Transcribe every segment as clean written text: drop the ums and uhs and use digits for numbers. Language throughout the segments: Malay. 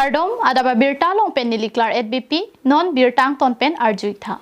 Kardom adaba birta long pen niliklar EDBP non birtang ton pen arjuitha.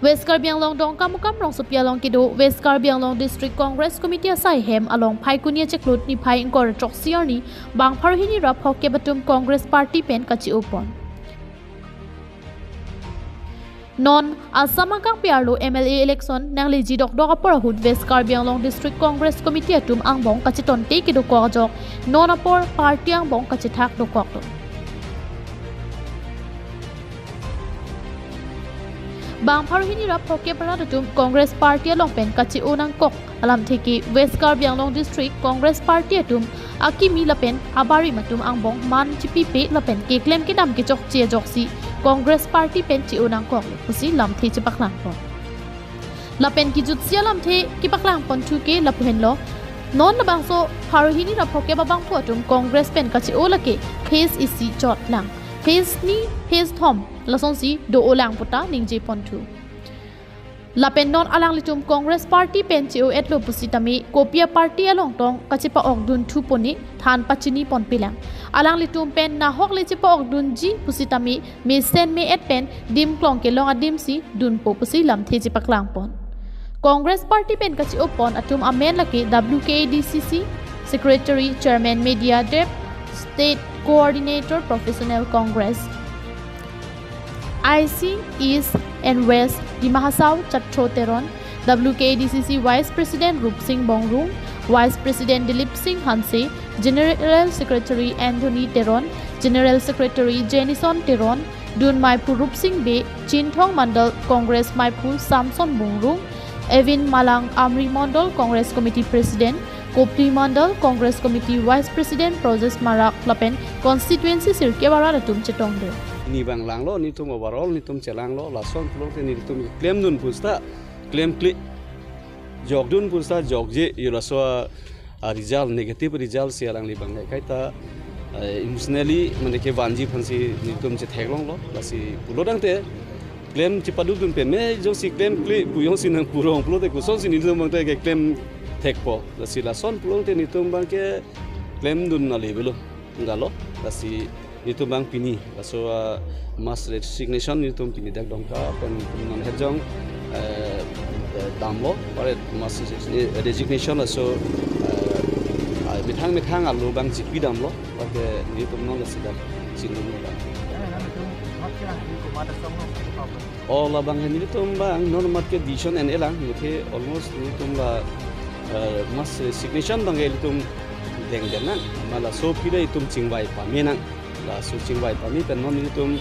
West Karbiang Long Dong Kamukam Rong Supia Long Kido West Karbiang Long District Congress Committee Asai Hem along Paikunia Cheklut ni Pai Ingkor Choksiarni Bang Parhini Rap Hokke Batum Congress Party Pen Kachi Upon Non Asamakang Piarlo MLA election nang leji dok dok apor West Karbiang Long District Congress Committee atum ang bong kachiton te kido kwajok non apor party ang bong kachithak do kwakto Bang Parhini Rap Hokke Paradatum Congress Party along pen kachi unang kok alam theki West Karbiang Long District Congress Party atum akimi lapen abari matum ang bong man chipi pe lapen ke claim ke dam ke chok che joksi Congress Party pen chi unang kok usi lam the chi paklang pon lapen ki jut sia lam the ki paklang pon thu ke laphen lo non labang so Parhini Rap Hokke babang photum Congress pen kachi olake phase isi chot lang phase ni phase thom lason si do olang puta ningje pontu lapen non alang litum Congress Party penchio etlo pusitami kopia party along tong kachipa ogdun thu poni than pachini pon pilang alang litum pen na hok lechipa ogdun ji pusitami me sen me et pen dim klong ke long adim si dun po pusi lam theji paklang pon Congress Party pen kachi opon atum amen lake WKDCC Secretary Chairman Media Dep State Coordinator Professional Congress IC East and West di Mahasau Chatro Teron WKDCC Vice President Rup Singh Bongrung Vice President Dilip Singh Hanse General Secretary Anthony Teron General Secretary Jenison Teron Dun Maipur Rup Singh Be Chinthong Mandal Congress Maipur Samson Bongrung Evin Malang Amri Mandal Congress Committee President Kopli Mandal Congress Committee Vice President Proses Marak Lapen Constituency Sirkewara Latum Chetongde ni bang lang lo ni tum overall ni tum chelang lo la son plo ni tum claim dun pusta claim kli jog dun pusta jog je yula so result negative result si alang li bang kai ta emotionally mane ke vanji phansi ni tum che theglong lo la si pulo dang te claim chi padu dun pe me jo si claim kli puyong sin nang purong plo te ku son si ni tum bang te ke claim thek po la si la son plo te ni tum bang ke claim dun na le belo ngalo la si itu bang pini so mass resignation itu pini dak dongka pen non hejong damlo pare mass resignation so mithang alu bang jipi damlo pake itu non sidak sinu ba oh la bang ni itu bang non mat ke vision and elang muthe almost itu ba mass resignation bang itu deng denan mala so pira itu chingbai pa menang la suching bai pami pen non ni tum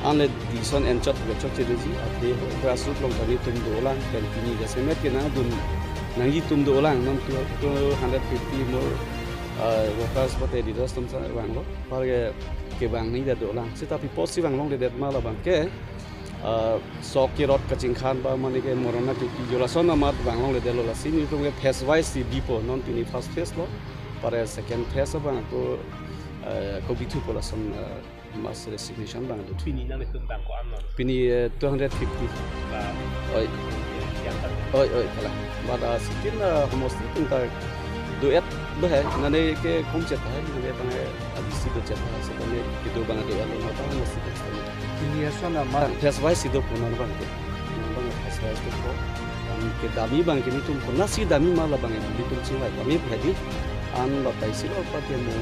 anle dison en chot ge chot cheji ate grassroots long tani tum dolang pen pini ge semet ke na dun nangi tum dolang non 250 more workers pate leaders tum sa wang lo par ke bang ni da dolang sita pi posi wang long de det ma la bang ke sok ke rot kaching khan ba mani ke morona ke jola son amat bang long le de lo la sini tum ge phase wise si dipo non pini first phase lo pare second phase ba ko kopi tu pola son mass resignation bang tu pini na me tum bang ko am no pini 250 oi kala bada sikin almost tum ta duet behe nane ke kom chet hai ne bang abisi do chet hai se ne kido bang do alo na ta almost pini son ma phase wise do punon bang ke bang phase wise ko ke dami bang ke ni tum ko nasi dami ma la bang ni tum ching lai kami phadi an la tai silo pati mo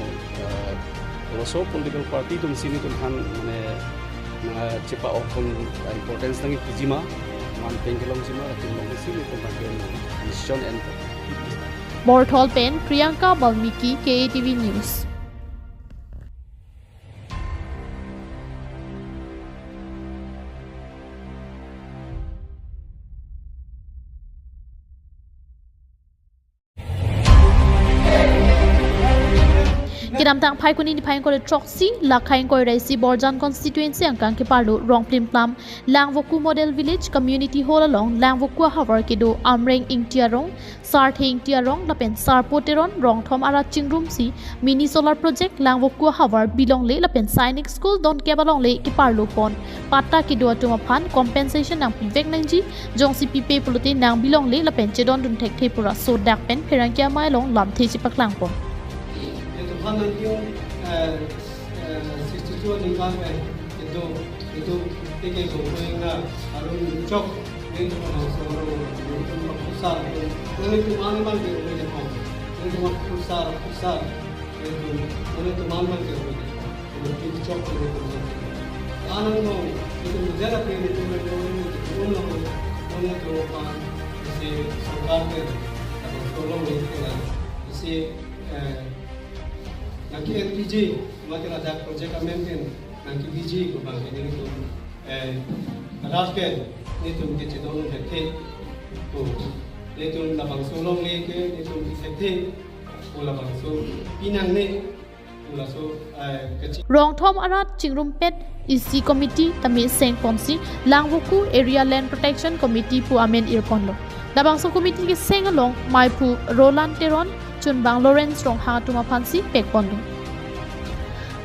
also political party tum sini tum han mane na chipa okon importance nang kijima man pengelong sima tum long sini tum bagian mission and Morthol Pen Priyanka Balmiki KATV News Kinam tang phai kuni ni phai ko troxy la khain ko raisi Borjan constituency angkang ke parlo rong plim plam Langvoku model village community hall along Langvoku havar kido amreng ingtiarong sarthing tiarong lapen sarpoteron rong thom ara chingrum si mini solar project Langvoku havar bilong le lapen sainik school don ke balong le ki parlo pon patta kido atuma phan compensation nang pivek nangji jong si pipe puluti nang bilong le lapen chedon dun thek thepura so dak pen pherangkya mai long lam thechi paklang pon Tuhan nanti 62 nikah itu tiga gopeng na arun cok itu orang seorang itu pusat itu mana ke rumah Jepang itu pusat itu mana ke rumah itu cok itu anak mau itu menjadi pilih itu itu apa si sarkar atau tolong itu kan si nanti LPG mati ada projek maintain nanti BG ko bang ini tu rasken ni tu kita dulu dekhe tu ni tu labang solong le ke ni tu dekhe labang so pinang ne pula so kecil Rong Thom Arat Chingrum Pet EC Committee Tami Seng Ponsi Langwuku Area Land Protection Committee Pu Amen Irponlo Labang so committee ke Seng Along Maipu Roland Teron Chun Bang Lawrence Rong Hatuma Pansi Pek Pondo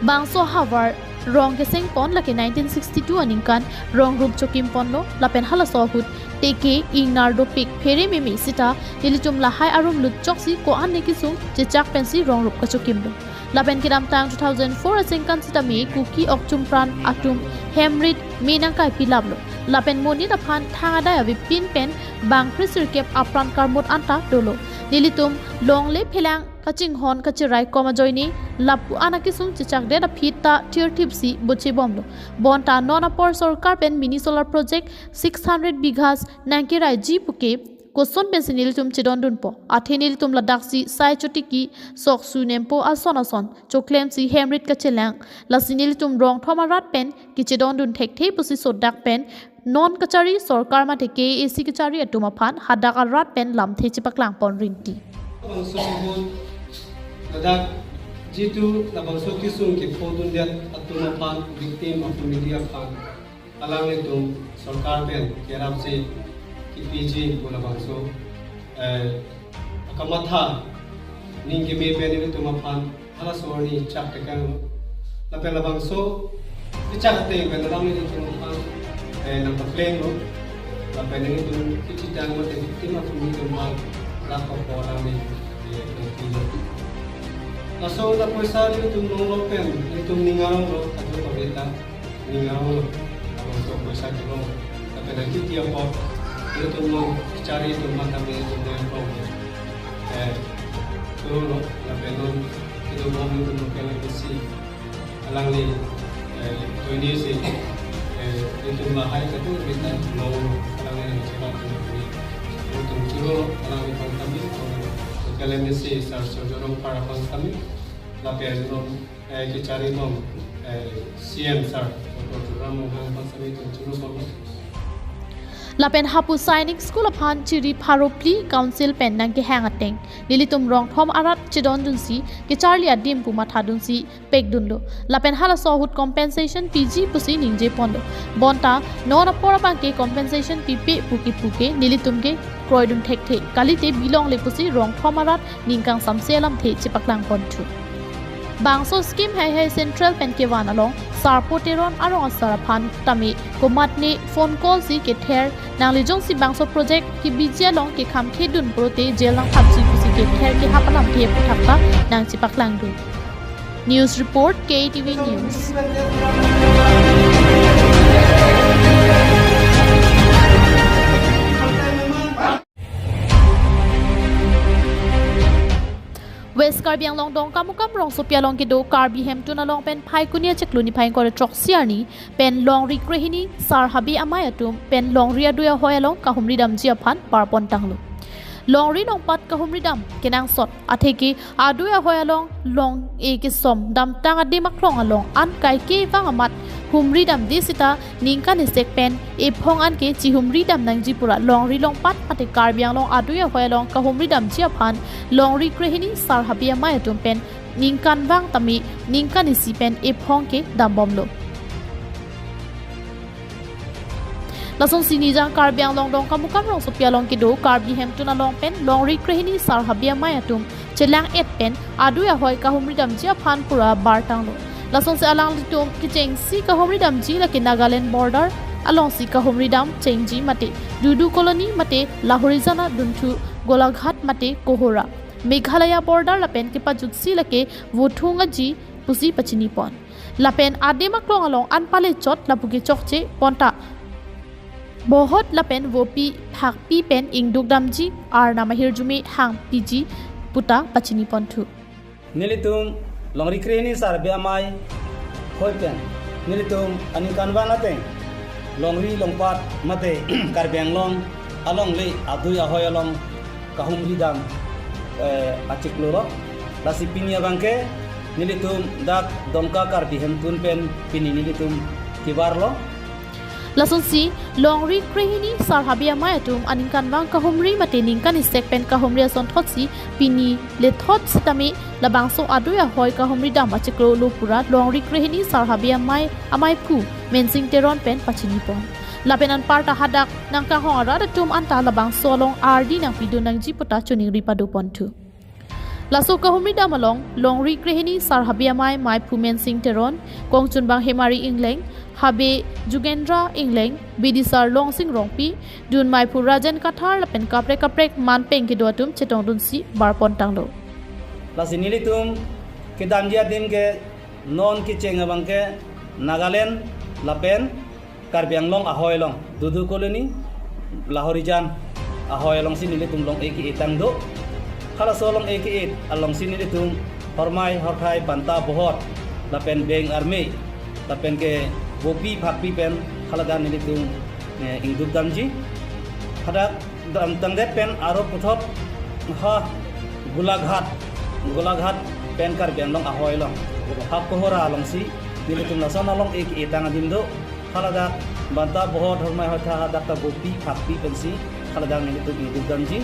Bangso Harvard Rong ke Seng Pon laki 1962 aningkan Rong Rup Chokim Ponlo Lapen Hala Sohut Teke Ingnardo Pik Pere Mimi Sita Ilitum Lahai Arum Lut Choksi Ko An Nekisung Jechak Pensi Rong Rup Kachokim Do Lapen Kidam Tang 2004 Asengkan Sita Me Kuki Okchum Pran Atum Hemrit Minangkai Pilablo Lapen Moni Dapan Tangadaya Vipin Pen Bang Krisir Kep Apran Karmut Anta Dolo Nilitum Long Le Pelang Kaching Hon Kachirai Koma Joini Lapu Anakisung Chichak Deda Pita Tier Tipsi Buchi Bomlo Bonta Nonapor Sorkar Pen Mini Solar Project 600 Bighas Nankirai Jipuke Koson Pensinil Tum Chidon Dunpo Athenil Tum Ladaksi Sai Chotiki Sok Su Nempo Asonason Choklem Si Hemrit Kachelang Lasinil Tum Rong Thomarat Pen Kichidon Dun Tekte Pusi Sodak Pen Non Kachari Sorkar Mate KAC Kachari Atumaphan Hadaka Rat Pen Lam Thechipaklang Pon Rinti Ladak jitu labangso kisung ke phodun dia atumapan victim of media fan alang itu sarkar ben kerap se PG ko labangso akamatha ninge me ben itu mapan hala sorni chak tekan labangso chak te ben ram itu mapan nang plane lo lapen itu kichitang mo victim of media fan lako ko alang Naso na poisa itu nong pen itu ningarong lo atau pabeta ningarong lo atau poisa itu lo tapi nanti dia po itu nong cari itu mata me itu nong lo itu lo tapi nong itu nong itu nong kena besi alang ni itu ini sih itu bahaya itu kita nong alang ni cepat itu curo alang ni pun kami kalian mesti sarjorong para pun kami, tapi rom kita cari rom CM sar, atau rom orang pun kami tu curu pun. Lapen Hapu Sainik School of Han Chiri Paropli Council Pen Nang ke Hangateng Nilitum Rong Thom Arat Chidon Dunsi ke Charlie Adim Puma Thadunsi Pek Dundo Lapen Hala Sohut Compensation PG Pusi Ningje Pondo Bonta Nona Porabang ke Compensation PP Puki Nilitum ke Kroidun Tekte Kalite Bilong Le Pusi Rong Thom Arat Ningkang Samselam The Chipaklang Pontu Bangso scheme hai central pen ke wana long sarpoteron arong asarapan tami komatne phone call si ke ther nangli jong si bangso project ki bijia long ke kham khedun prote jelang khapsi kusi ke ther ke hapalam the puthakpa nang chipaklang du news report KATV news West Karbi ang long dong kamukam rong sopia long kido Karbi hem tu na long pen pai kunia chekluni pai kore trok siarni pen long rikrehini sar habi amayatum pen long ria duya hoyalong kahumri dam jiaphan parpon tanglo long ri long pat kahumri dam kenang sot atheki aduya hoyalong long e ki som dam tang ade maklong along an kai ke wang amat humri dam disita ningka ni sek pen e phong an ke chi humri dam nang jipura long ri long pat ate Karbiang long aduya hoyalong kahumri dam jiaphan long ri krehini sar habia mayatum pen ningkan wang tami ningka ni si pen e phong ke dam bomlo Lasong sini jang Karbiang long dong kamukam rong sopia long kido Karbi hem tu na long pen long ri krehini sar habia mayatum chelang et pen aduya hoy kahumri dam jiaphan pura bartang lo Lasong se alang litum ki cheng si kahumri dam ji la ki Nagaland border along si kahumri dam chengji mate dudu colony mate lahorizana duntu golaghat mate kohora Meghalaya border lapen ki pajutsi lake vothunga ji pusi pachini pon lapen ademak long along anpale chot lapuki chokche ponta bohot lapen vopi phak pi pen ingduk damji ar namahir jumi hang piji puta pachini pontu nilitum long rikreni sarbe amai hoipen nilitum anin kanwana teng long ri long pat mate karbeng long along le adui ahoy along kahum ridam acikloro lasipinia bangke nilitum dak dongka kar dihem tun pen pini nilitum kibarlo Lasonsi longri krehini sarhabia mayatum aninkan wang kahumri matening kan isek pen kahumri ason thotsi pini le thot sitami labangso aduya hoy kahumri dam achiklo lopura longri krehini sarhabia mai amai pu mensing teron pen pachini pon lapenan parta hadak nang kahong ara tum anta labangso long ardi nang pidu nang jiputa chuning ripadu pontu Laso kahumri damalong longri krehini sarhabia mai pu mensing teron kongchun bang hemari ingleng Habe Jugendra Ingleng Bidisar Long Sing Rongpi Dun Maipu Rajan Kathar Lapen Kaprek Manpeng Kidoatum Chetong Dunsi Barpon Tanglo Lasinilitum Kidamjia Dim ke Non Kicheng Abangke Nagaland Lapen Karbiang Long Ahoy Long Dudu Koloni Lahorijan Ahoy Long Sinilitum Long Eki Etangdo Kala Solong Eki Et Along Sinilitum Hormai Horkai Panta Bohot Lapen Beng Army Lapen ke Bopi Pakpi pen khaladan nilitum ingduk damji khada tangde pen aro puthot ha gulaghat pen kar ben long ahoy long ha kohora long si nilitum nasana long ek etang dindo khalada banta bohot hormai hotha dakta bopi Pakpi pen si khaladan nilitum ingduk damji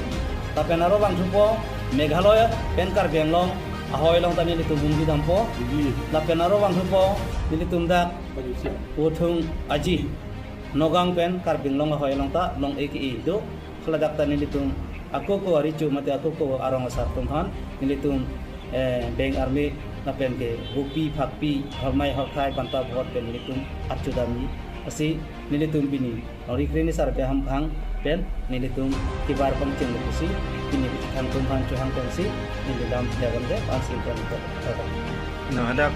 ta pen aro bang thupo Meghalaya pen kar ben long ahoy long tani nilitum bumbi dampo la pen aro bang thupo nilitum dak Uthung aji nogang pen karbing long ahoy long ta long eki do khaladak ta nilitum ako ko arichu mate ako ko arong sartum han nilitum beng army na pen ke upi Pakpi hormai horkai banta bot pen nilitum achudami asi nilitum bini orikreni sarbe ham phang pen nilitum kibar pang cheng kusi bini bitan tum han chuhang pen si nililam jagan de pasin pen no ada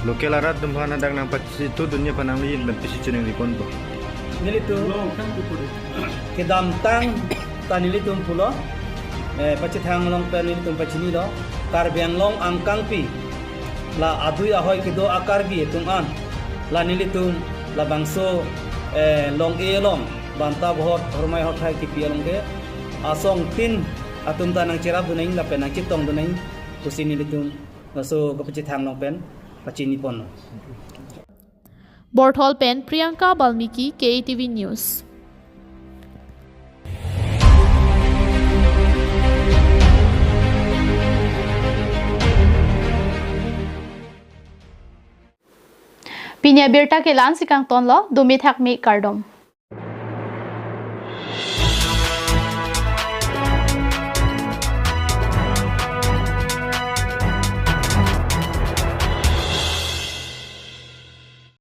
Lokal arat dumhan adak nang pasti tu dunia panang liin lebih si ceneng ripon bo. Nilitum kedam tang tanilitum pulo pacithang long tanilitum pachini lo karbiang long angkang pi la adui ahoy kido akar bi tung an la nilitum la bangso long e long banta bohot hormai hothai ki pialong ke asong tin atum tanang cerap dunaing la penang chitong dunaing kusin nilitum so kapachithang long pen Pachini Pono. Borthol Pen Priyanka Balmiki KATV News Pinya Birta Kelan Sikang Tonlo Dumi Thakmi Kardom